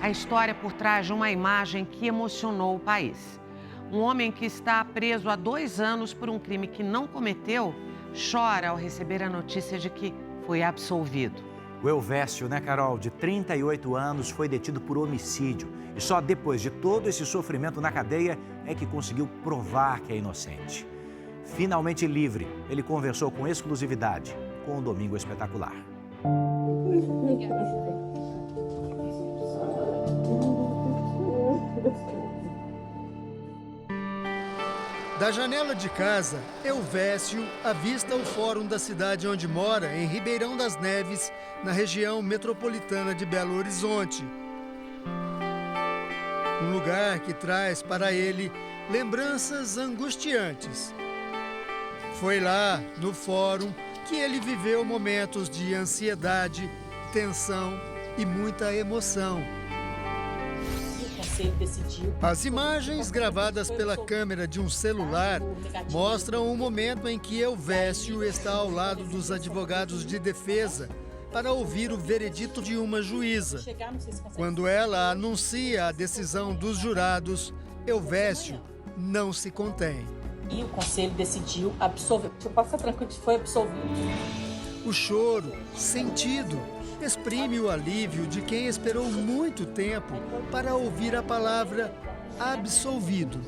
a história por trás de uma imagem que emocionou o país. Um homem que está preso há 2 anos por um crime que não cometeu, chora ao receber a notícia de que foi absolvido. O Elvésio, né, Carol, de 38 anos, foi detido por homicídio. E só depois de todo esse sofrimento na cadeia é que conseguiu provar que é inocente. Finalmente livre, ele conversou com exclusividade com o Domingo Espetacular. Da janela de casa, Elvésio avista o fórum da cidade onde mora, em Ribeirão das Neves, na região metropolitana de Belo Horizonte. Um lugar que traz para ele lembranças angustiantes. Foi lá, no fórum, que ele viveu momentos de ansiedade, tensão e muita emoção. As imagens gravadas pela câmera de um celular mostram o momento em que Elvésio está ao lado dos advogados de defesa para ouvir o veredito de uma juíza. Quando ela anuncia a decisão dos jurados, Elvésio não se contém. E o conselho decidiu absolver. Você pode ficar tranquilo que foi absolvido. O choro, sentido, exprime o alívio de quem esperou muito tempo para ouvir a palavra absolvido.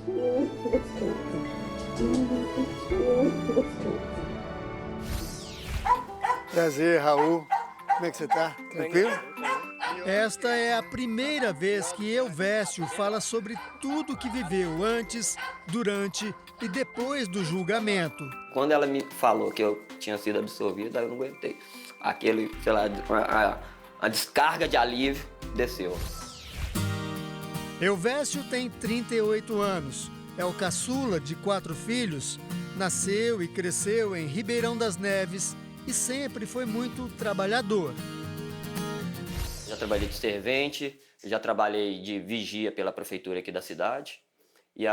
Prazer, Raul. Como é que você está? Tranquilo? Esta é a primeira vez que Elvésio fala sobre tudo que viveu antes, durante e depois do julgamento. Quando ela me falou que eu tinha sido absolvido, eu não aguentei. Aquele, sei lá, a descarga de alívio desceu. Elvésio tem 38 anos, é o caçula de 4 filhos, nasceu e cresceu em Ribeirão das Neves e sempre foi muito trabalhador. Já trabalhei de servente, já trabalhei de vigia pela prefeitura aqui da cidade. E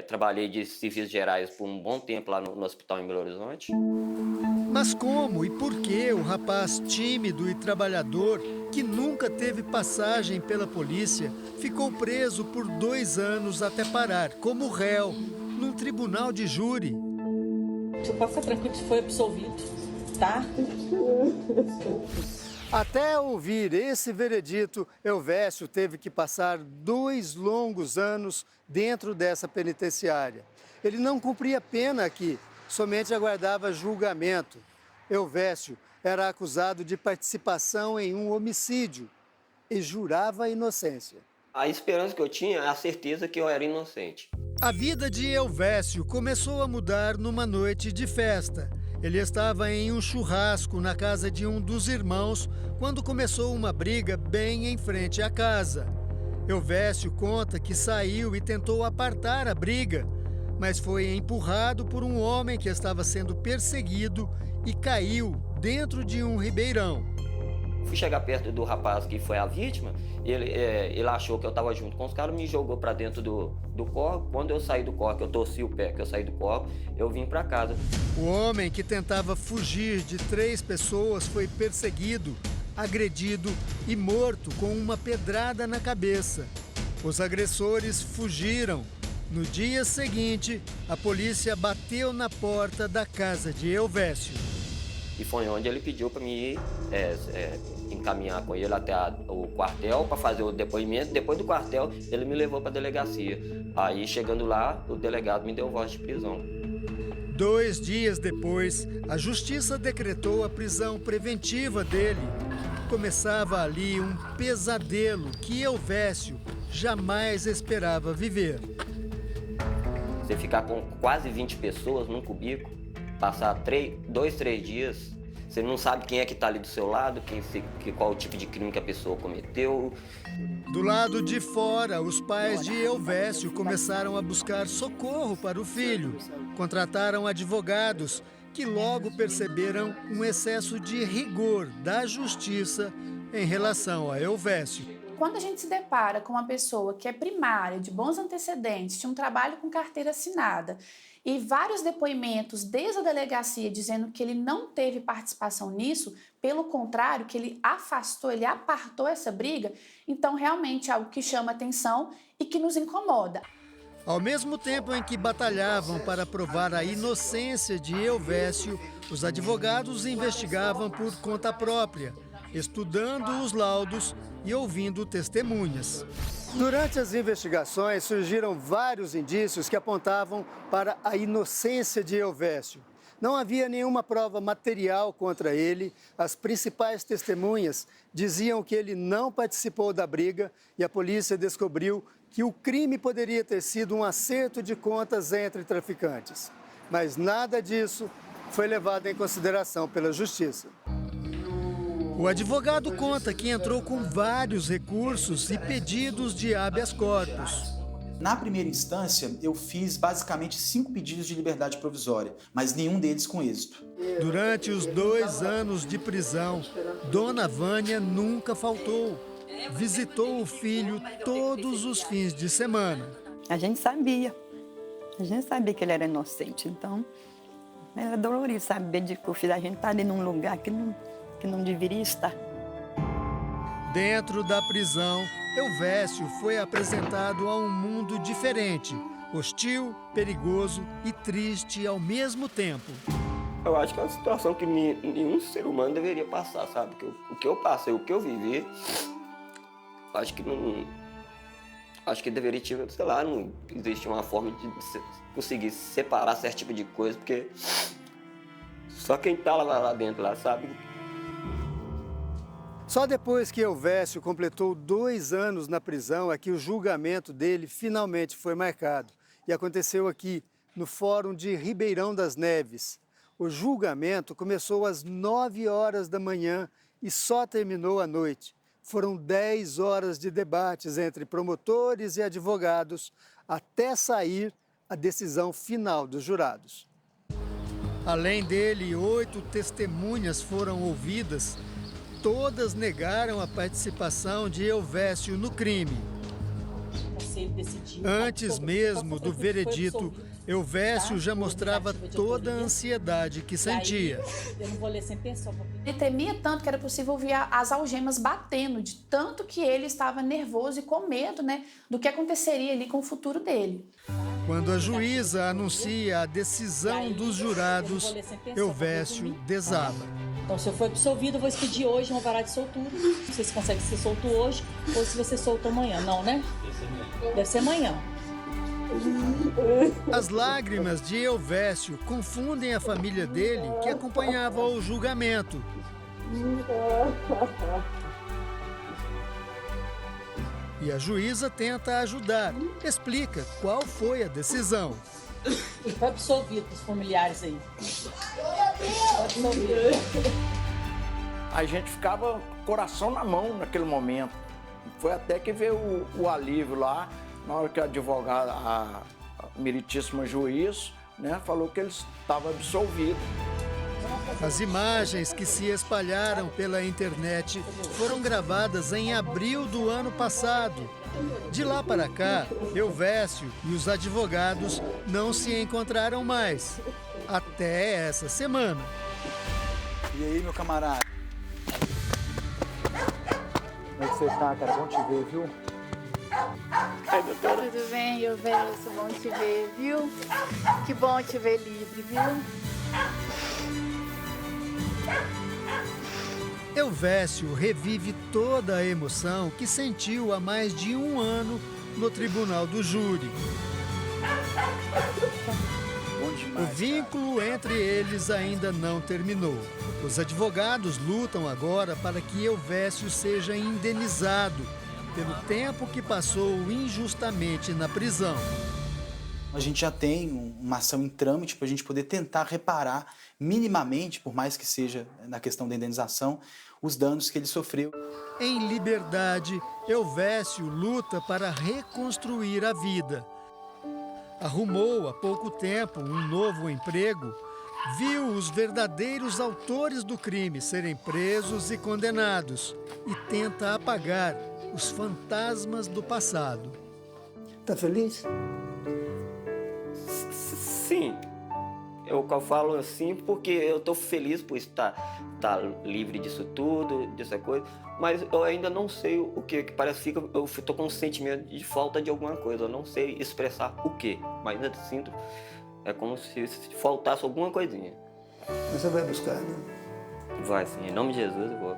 trabalhei de serviços gerais por um bom tempo lá no hospital em Belo Horizonte. Mas como e por que o rapaz tímido e trabalhador, que nunca teve passagem pela polícia, ficou preso por 2 anos até parar como réu num tribunal de júri? Você pode ficar tranquilo que foi absolvido, tá? Até ouvir esse veredito, Elvésio teve que passar 2 longos anos dentro dessa penitenciária. Ele não cumpria pena aqui, somente aguardava julgamento. Elvésio era acusado de participação em um homicídio e jurava a inocência. A esperança que eu tinha é a certeza que eu era inocente. A vida de Elvésio começou a mudar numa noite de festa. Ele estava em um churrasco na casa de um dos irmãos quando começou uma briga bem em frente à casa. Elvésio conta que saiu e tentou apartar a briga, mas foi empurrado por um homem que estava sendo perseguido e caiu dentro de um ribeirão. Fui chegar perto do rapaz que foi a vítima, ele achou que eu estava junto com os caras, me jogou para dentro do córrego. Quando eu saí do córrego, eu torci o pé, que eu saí do córrego, eu vim para casa. O homem que tentava fugir de 3 pessoas foi perseguido, agredido e morto com uma pedrada na cabeça. Os agressores fugiram. No dia seguinte, a polícia bateu na porta da casa de Elvésio. E foi onde ele pediu para mim ir encaminhar com ele até o quartel para fazer o depoimento. Depois do quartel, ele me levou para a delegacia. Aí, chegando lá, o delegado me deu voz de prisão. 2 dias depois, a justiça decretou a prisão preventiva dele. Começava ali um pesadelo que Elvésio jamais esperava viver. Você ficar com quase 20 pessoas num cubículo, passar 2, 3 dias, você não sabe quem é que está ali do seu lado, qual o tipo de crime que a pessoa cometeu. Do lado de fora, os pais de Elvésio começaram a buscar socorro para o filho. Contrataram advogados que logo perceberam um excesso de rigor da justiça em relação a Elvésio. quando a gente se depara com uma pessoa que é primária, de bons antecedentes, tinha um trabalho com carteira assinada e vários depoimentos desde a delegacia dizendo que ele não teve participação nisso, pelo contrário, que ele afastou, ele apartou essa briga, então realmente é algo que chama atenção e que nos incomoda. Ao mesmo tempo em que batalhavam para provar a inocência de Elvésio, os advogados investigavam por conta própria, estudando os laudos e ouvindo testemunhas. Durante as investigações, surgiram vários indícios que apontavam para a inocência de Elvésio. Não havia nenhuma prova material contra ele, as principais testemunhas diziam que ele não participou da briga e a polícia descobriu que o crime poderia ter sido um acerto de contas entre traficantes. Mas nada disso foi levado em consideração pela justiça. O advogado conta que entrou com vários recursos e pedidos de habeas corpus. Na primeira instância, eu fiz basicamente 5 pedidos de liberdade provisória, mas nenhum deles com êxito. Durante os 2 anos de prisão, Dona Vânia nunca faltou. Visitou o filho todos os fins de semana. A gente sabia que ele era inocente, então era dolorido saber de que o filho da gente está ali num lugar que não deveria estar. Dentro da prisão, Elvésio foi apresentado a um mundo diferente, hostil, perigoso e triste ao mesmo tempo. Eu acho que é uma situação que nenhum ser humano deveria passar, sabe? O que eu passei, o que eu vivi, acho que não... Acho que deveria, sei lá, não existe uma forma de conseguir separar certo tipo de coisa, porque só quem tá lá dentro, lá, sabe? Só depois que Elvésio completou 2 anos na prisão é que o julgamento dele finalmente foi marcado. E aconteceu aqui, no Fórum de Ribeirão das Neves. O julgamento começou às 9 horas da manhã e só terminou à noite. Foram 10 horas de debates entre promotores e advogados até sair a decisão final dos jurados. Além dele, 8 testemunhas foram ouvidas. Todas negaram a participação de Elvésio no crime. Antes mesmo do veredito, Elvésio já mostrava toda a ansiedade que sentia. Ele temia tanto que era possível ouvir as algemas batendo, de tanto que ele estava nervoso e com medo, do que aconteceria ali com o futuro dele. Quando a juíza anuncia a decisão dos jurados, Elvésio desaba. Então, se eu for absolvido, eu vou expedir hoje uma vara de soltura. Não sei se consegue ser solto hoje ou se vai ser solto amanhã. Não, né? Deve ser amanhã. As lágrimas de Elvésio confundem a família dele, que acompanhava o julgamento. E a juíza tenta ajudar, explica qual foi a decisão. Foi absolvido os familiares aí. A gente ficava coração na mão naquele momento. Foi até que veio o alívio lá, na hora que a advogada, a meritíssima juiz, falou que ele estava absolvido. As imagens que se espalharam pela internet foram gravadas em abril do ano passado. De lá para cá, Elvésio e os advogados não se encontraram mais, até essa semana. E aí, meu camarada? Como é que você tá, cara? Bom te ver, viu? Ai, doutora. Tudo bem, Elvésio? Bom te ver, viu? Que bom te ver livre, viu? Elvésio revive toda a emoção que sentiu há mais de 1 ano no tribunal do júri. O vínculo entre eles ainda não terminou. Os advogados lutam agora para que Elvésio seja indenizado pelo tempo que passou injustamente na prisão. A gente já tem uma ação em trâmite para a gente poder tentar reparar minimamente, por mais que seja na questão da indenização, os danos que ele sofreu. Em liberdade, Elvésio luta para reconstruir a vida. Arrumou há pouco tempo um novo emprego, Viu os verdadeiros autores do crime serem presos e condenados e tenta apagar os fantasmas do passado. Tá feliz? Sim. Eu falo assim porque eu estou feliz por estar livre disso tudo, dessa coisa, mas eu ainda não sei o que parece que eu estou com um sentimento de falta de alguma coisa, eu não sei expressar o que, mas ainda sinto, é como se faltasse alguma coisinha. Você vai buscar, né? Vai sim, em nome de Jesus eu vou.